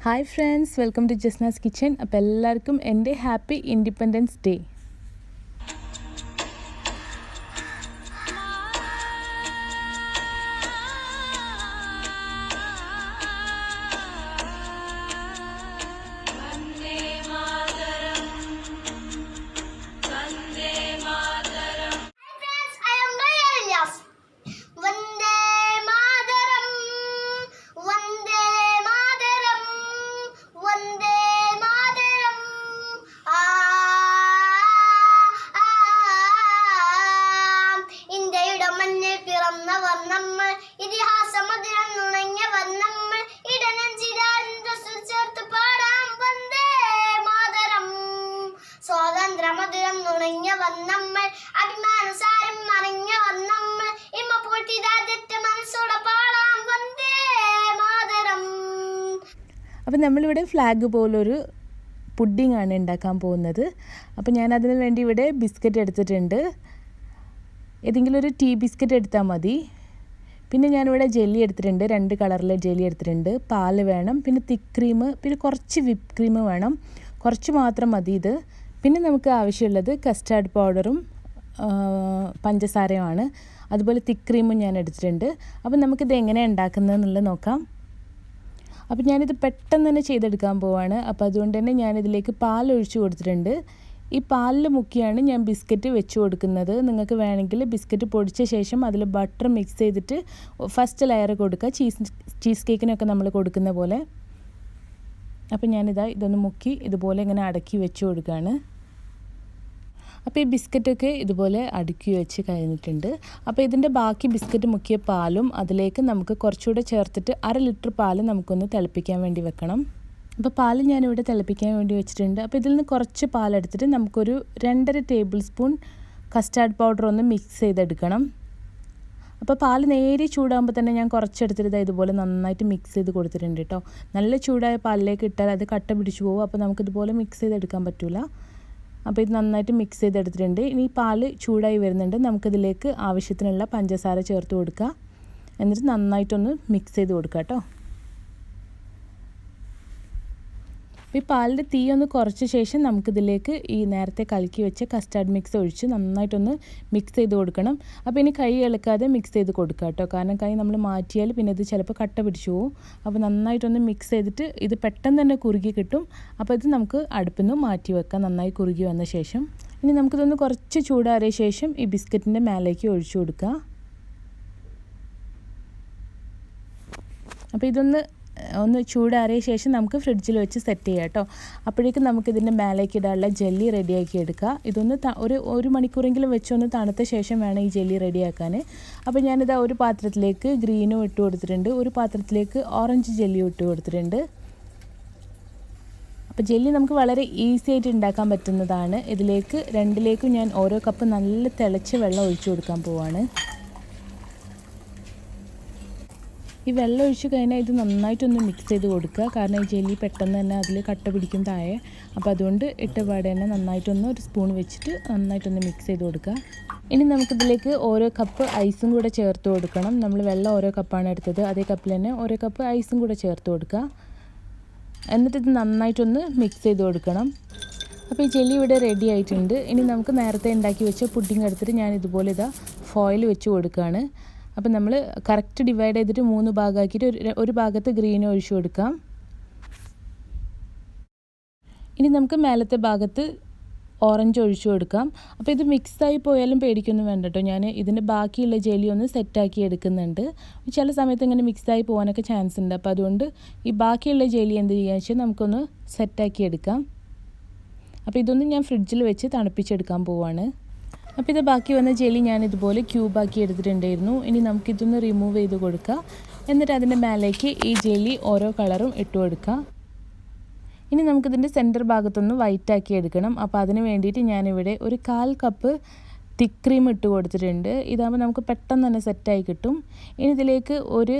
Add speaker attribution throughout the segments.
Speaker 1: Hi friends, welcome to Jasna's kitchen. അപ്പോൾ എല്ലാവർക്കും എൻ്റെ ഹാപ്പി ഇൻഡിപെൻഡൻസ് ഡേ.
Speaker 2: മധുരം നുണഞ്ഞ വന്നമ്മൾ അഭിമാനസാരം മറിഞ്ഞ വന്നമ്മൾ ഇമ്മ പൂട്ടി രാജ്യത്തെ മനസ്സോടെ പാടാം വന്ദേ മാതരം.
Speaker 1: അപ്പോൾ നമ്മളിവിടെ ഫ്ലാഗ് പോലൊരു പുഡിംഗ് ആണ് ഉണ്ടാക്കാൻ പോകുന്നത്. അപ്പോൾ ഞാൻ അതിന് വേണ്ടി ഇവിടെ ബിസ്ക്കറ്റ് എടുത്തിട്ടുണ്ട്. ഏതെങ്കിലും ഒരു ടീ ബിസ്ക്കറ്റ് എടുത്താൽ മതി. പിന്നെ ഞാനിവിടെ ജെല്ലി എടുത്തിട്ടുണ്ട്, 2 കളറിലെ ജെല്ലി എടുത്തിട്ടുണ്ട്. പാല് വേണം, പിന്നെ തിക്ക് ക്രീം, പിന്നെ കുറച്ച് വിപ്പ് ക്രീം വേണം, കുറച്ച് മാത്രം മതി ഇത്. പിന്നെ നമുക്ക് ആവശ്യമുള്ളത് കസ്റ്റാർഡ് പൗഡറും പഞ്ചസാരയുമാണ്. അതുപോലെ തിക്ക് ക്രീമും ഞാൻ എടുത്തിട്ടുണ്ട്. അപ്പോൾ നമുക്കിത് എങ്ങനെയാണ് ഉണ്ടാക്കുന്നതെന്നുള്ളത് നോക്കാം. അപ്പോൾ ഞാനിത് പെട്ടെന്ന് തന്നെ ചെയ്തെടുക്കാൻ പോവാണ്. അപ്പോൾ അതുകൊണ്ട് തന്നെ ഞാനിതിലേക്ക് പാൽ ഒഴിച്ച് കൊടുത്തിട്ടുണ്ട്. ഈ പാലിൽ മുക്കിയാണ് ഞാൻ ബിസ്ക്കറ്റ് വെച്ച് കൊടുക്കുന്നത്. നിങ്ങൾക്ക് വേണമെങ്കിൽ ബിസ്ക്കറ്റ് പൊടിച്ച ശേഷം അതിൽ ബട്ടർ മിക്സ് ചെയ്തിട്ട് ഫസ്റ്റ് ലെയർ കൊടുക്കുക, ചീസ് കേക്കിനൊക്കെ നമ്മൾ കൊടുക്കുന്ന പോലെ. അപ്പോൾ ഇതൊന്ന് മുക്കി ഇതുപോലെ ഇങ്ങനെ അടക്കി വെച്ച് കൊടുക്കുകയാണ്. അപ്പോൾ ഈ ബിസ്ക്കറ്റൊക്കെ ഇതുപോലെ അടുക്കി വെച്ച് കഴിഞ്ഞിട്ടുണ്ട്. അപ്പോൾ ഇതിൻ്റെ ബാക്കി ബിസ്ക്കറ്റ് മുക്കിയ പാലും അതിലേക്ക് നമുക്ക് കുറച്ചുകൂടെ ചേർത്തിട്ട് 1/2 ലിറ്റർ പാല് നമുക്കൊന്ന് തിളപ്പിക്കാൻ വേണ്ടി വെക്കണം. അപ്പോൾ പാല് ഞാനിവിടെ തിളപ്പിക്കാൻ വേണ്ടി വെച്ചിട്ടുണ്ട്. അപ്പോൾ ഇതിൽ നിന്ന് കുറച്ച് പാലെടുത്തിട്ട് നമുക്കൊരു 2.5 ടേബിൾ സ്പൂൺ കസ്റ്റാർഡ് പൗഡർ ഒന്ന് മിക്സ് ചെയ്തെടുക്കണം. അപ്പോൾ പാല് നേരെ ചൂടാകുമ്പോൾ തന്നെ ഞാൻ കുറച്ചെടുത്തിട്ട് ഇതുപോലെ നന്നായിട്ട് മിക്സ് ചെയ്ത് കൊടുത്തിട്ടുണ്ട് കേട്ടോ. നല്ല ചൂടായ പാലിലേക്ക് ഇട്ടാൽ അത് കട്ട പിടിച്ചു പോകും. അപ്പോൾ നമുക്കിതുപോലെ മിക്സ് ചെയ്തെടുക്കാൻ പറ്റില്ല. അപ്പോൾ ഇത് നന്നായിട്ട് മിക്സ് ചെയ്തെടുത്തിട്ടുണ്ട്. ഇനി പാല് ചൂടായി വരുന്നുണ്ട്. നമുക്കിതിലേക്ക് ആവശ്യത്തിനുള്ള പഞ്ചസാര ചേർത്ത് കൊടുക്കുക. എന്നിട്ട് നന്നായിട്ടൊന്ന് മിക്സ് ചെയ്ത് കൊടുക്കുക കേട്ടോ. ഈ പാലിൻ്റെ തീ ഒന്ന് കുറച്ച ശേഷം നമുക്കിതിലേക്ക് ഈ നേരത്തെ കലക്കി വെച്ച കസ്റ്റാർഡ് മിക്സ് ഒഴിച്ച് നന്നായിട്ടൊന്ന് മിക്സ് ചെയ്ത് കൊടുക്കണം. അപ്പോൾ ഇനി കൈ ഇളക്കാതെ മിക്സ് ചെയ്ത് കൊടുക്കുക കേട്ടോ. കാരണം കൈ നമ്മൾ മാറ്റിയാൽ പിന്നെ ഇത് ചിലപ്പോൾ കട്ട പിടിച്ചു പോകും. അപ്പോൾ നന്നായിട്ടൊന്ന് മിക്സ് ചെയ്തിട്ട് ഇത് പെട്ടെന്ന് തന്നെ കുറുകി കിട്ടും. അപ്പോൾ ഇത് നമുക്ക് അടുപ്പിൽ നിന്ന് മാറ്റി വെക്കാം നന്നായി കുറുകി വന്ന ശേഷം. ഇനി നമുക്കിതൊന്ന് കുറച്ച് ചൂടാറിയ ശേഷം ഈ ബിസ്ക്കറ്റിൻ്റെ മേലേക്ക് ഒഴിച്ചു കൊടുക്കുക. അപ്പോൾ ഇതൊന്ന് ചൂടാറിയ ശേഷം നമുക്ക് ഫ്രിഡ്ജിൽ വെച്ച് സെറ്റ് ചെയ്യാം കേട്ടോ. അപ്പോഴേക്കും നമുക്കിതിൻ്റെ മേലേക്ക് ഇടാനുള്ള ജെല്ലി റെഡിയാക്കി എടുക്കുക. ഇതൊന്ന് ഒരു മണിക്കൂറെങ്കിലും വെച്ചൊന്ന് തണുത്ത ശേഷം വേണം ഈ ജെല്ലി റെഡിയാക്കാൻ. അപ്പോൾ ഞാനിതാ ഒരു പാത്രത്തിലേക്ക് ഗ്രീനും ഇട്ട് കൊടുത്തിട്ടുണ്ട്, ഒരു പാത്രത്തിലേക്ക് ഓറഞ്ച് ജെല്ലിയും ഇട്ട് കൊടുത്തിട്ടുണ്ട്. അപ്പോൾ ജെല്ലി നമുക്ക് വളരെ ഈസി ആയിട്ട് ഉണ്ടാക്കാൻ പറ്റുന്നതാണ്. ഇതിലേക്ക് 2ലേക്കും ഞാൻ ഓരോ കപ്പ് നല്ല തിളച്ച വെള്ളം ഒഴിച്ചു കൊടുക്കാൻ പോവാണ്. ഈ വെള്ളം ഒഴിച്ച് കഴിഞ്ഞാൽ ഇത് നന്നായിട്ടൊന്ന് മിക്സ് ചെയ്ത് കൊടുക്കുക. കാരണം ഈ ജെല്ലി പെട്ടെന്ന് തന്നെ അതിൽ കട്ട പിടിക്കും താഴെ. അപ്പോൾ അതുകൊണ്ട് ഇട്ടപാടെ തന്നെ നന്നായിട്ടൊന്ന് ഒരു സ്പൂൺ വെച്ചിട്ട് നന്നായിട്ടൊന്ന് മിക്സ് ചെയ്ത് കൊടുക്കുക. ഇനി നമുക്കിതിലേക്ക് ഓരോ കപ്പ് ഐസും കൂടെ ചേർത്ത് കൊടുക്കണം. നമ്മൾ വെള്ളം ഓരോ കപ്പാണ് എടുത്തത്, അതേ കപ്പിൽ തന്നെ ഓരോ കപ്പ് ഐസും കൂടെ ചേർത്ത് കൊടുക്കുക. എന്നിട്ടിത് നന്നായിട്ടൊന്ന് മിക്സ് ചെയ്ത് കൊടുക്കണം. അപ്പോൾ ഈ ജെല്ലി ഇവിടെ റെഡി ആയിട്ടുണ്ട്. ഇനി നമുക്ക് നേരത്തെ ഉണ്ടാക്കി വെച്ച പുഡിംഗ് എടുത്തിട്ട് ഞാൻ ഇതുപോലെ ഫോയിൽ വെച്ച് കൊടുക്കുകയാണ്. അപ്പോൾ നമ്മൾ കറക്റ്റ് ഡിവൈഡ് ചെയ്തിട്ട് 3 ഭാഗമാക്കിയിട്ട് ഒരു ഭാഗത്ത് ഗ്രീൻ ഒഴിച്ചു കൊടുക്കാം. ഇനി നമുക്ക് മേലത്തെ ഭാഗത്ത് ഓറഞ്ച് ഒഴിച്ചു കൊടുക്കാം. അപ്പോൾ ഇത് മിക്സായി പോയാലും പേടിക്കൊന്നും വേണ്ട കേട്ടോ. ഞാൻ ഇതിൻ്റെ ബാക്കിയുള്ള ജെല്ലി ഒന്ന് സെറ്റാക്കി എടുക്കുന്നുണ്ട്. ചില സമയത്ത് ഇങ്ങനെ മിക്സായി പോകാനൊക്കെ ചാൻസ് ഉണ്ട്. അപ്പോൾ അതുകൊണ്ട് ഈ ബാക്കിയുള്ള ജെല്ലി എന്ത് ചെയ്യുക വെച്ചാൽ നമുക്കൊന്ന് സെറ്റാക്കി എടുക്കാം. അപ്പോൾ ഇതൊന്ന് ഞാൻ ഫ്രിഡ്ജിൽ വെച്ച് തണുപ്പിച്ചെടുക്കാൻ പോവാണ്. അപ്പോൾ ഇത് ബാക്കി വന്ന ജെല്ലി ഞാൻ ഇതുപോലെ ക്യൂബാക്കി എടുത്തിട്ടുണ്ടായിരുന്നു. ഇനി നമുക്കിതൊന്ന് റിമൂവ് ചെയ്ത് കൊടുക്കുക. എന്നിട്ട് അതിൻ്റെ മേലേക്ക് ഈ ജെല്ലി ഓരോ കളറും ഇട്ട് കൊടുക്കുക. ഇനി നമുക്കിതിൻ്റെ സെൻറ്റർ ഭാഗത്തൊന്ന് വൈറ്റാക്കി എടുക്കണം. അപ്പോൾ അതിന് വേണ്ടിയിട്ട് ഞാനിവിടെ ഒരു 1/4 കപ്പ് തിക്ക് ക്രീം ഇട്ട് കൊടുത്തിട്ടുണ്ട്. ഇതാകുമ്പോൾ നമുക്ക് പെട്ടെന്ന് തന്നെ സെറ്റായി കിട്ടും. ഇനി ഇതിലേക്ക് ഒരു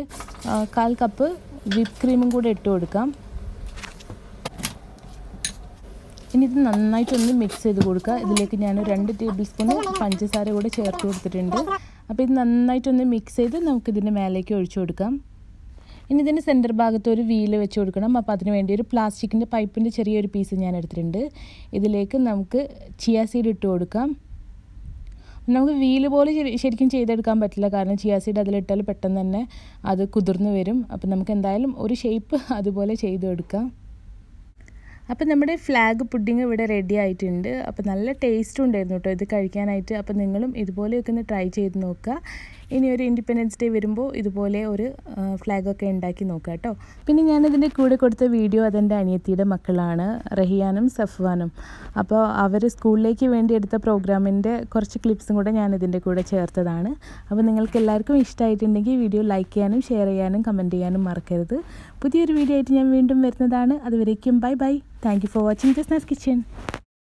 Speaker 1: 1/4 കപ്പ് വിപ്പ് ക്രീമും കൂടെ ഇട്ട് കൊടുക്കാം. ഇനി ഇത് നന്നായിട്ടൊന്ന് മിക്സ് ചെയ്ത് കൊടുക്കുക. ഇതിലേക്ക് ഞാൻ 2 ടേബിൾ സ്പൂൺ പഞ്ചസാര കൂടെ ചേർത്ത് കൊടുത്തിട്ടുണ്ട്. അപ്പോൾ ഇത് നന്നായിട്ടൊന്ന് മിക്സ് ചെയ്ത് നമുക്കിതിൻ്റെ മേലേക്ക് ഒഴിച്ചു കൊടുക്കാം. ഇനി ഇതിൻ്റെ സെൻറ്റർ ഭാഗത്ത് ഒരു വീല് വെച്ച് കൊടുക്കണം. അപ്പോൾ അതിന് വേണ്ടി ഒരു പ്ലാസ്റ്റിക്കിൻ്റെ പൈപ്പിൻ്റെ ചെറിയൊരു പീസ് ഞാൻ എടുത്തിട്ടുണ്ട്. ഇതിലേക്ക് നമുക്ക് ചിയ സീഡ് ഇട്ട് കൊടുക്കാം. നമുക്ക് വീല് പോലെ ശരിക്കും ചെയ്തെടുക്കാൻ പറ്റില്ല, കാരണം ചിയ സീഡ് അതിലിട്ടാൽ പെട്ടെന്ന് തന്നെ അത് കുതിർന്ന് വരും. അപ്പം നമുക്ക് എന്തായാലും ഒരു ഷേപ്പ് അതുപോലെ ചെയ്തെടുക്കാം. അപ്പം നമ്മുടെ ഫ്ലാഗ് പുഡിങ് ഇവിടെ റെഡി ആയിട്ടുണ്ട്. അപ്പോൾ നല്ല ടേസ്റ്റും ഉണ്ടായിരുന്നു കേട്ടോ ഇത് കഴിക്കാനായിട്ട്. അപ്പോൾ നിങ്ങളും ഇതുപോലെയൊക്കെ ഒന്ന് ട്രൈ ചെയ്ത് നോക്കുക. ഇനി ഒരു ഇൻഡിപെൻഡൻസ് ഡേ വരുമ്പോൾ ഇതുപോലെ ഒരു ഫ്ലാഗൊക്കെ ഉണ്ടാക്കി നോക്കുക കേട്ടോ. പിന്നെ ഞാനിതിൻ്റെ കൂടെ കൊടുത്ത വീഡിയോ അതെൻ്റെ അനിയത്തിയുടെ മക്കളാണ്, റഹിയാനും സഫ്വാനും. അപ്പോൾ അവർ സ്കൂളിലേക്ക് വേണ്ടി എടുത്ത പ്രോഗ്രാമിൻ്റെ കുറച്ച് ക്ലിപ്സും കൂടെ ഞാനിതിൻ്റെ കൂടെ ചേർത്തതാണ്. അപ്പോൾ നിങ്ങൾക്ക് എല്ലാവർക്കും ഇഷ്ടമായിട്ടുണ്ടെങ്കിൽ വീഡിയോ ലൈക്ക് ചെയ്യാനും ഷെയർ ചെയ്യാനും കമൻറ്റ് ചെയ്യാനും മറക്കരുത്. പുതിയൊരു വീഡിയോ ആയിട്ട് ഞാൻ വീണ്ടും വരുന്നതാണ്. അതുവരേക്കും bye bye. Thank you for watching Jasna's kitchen.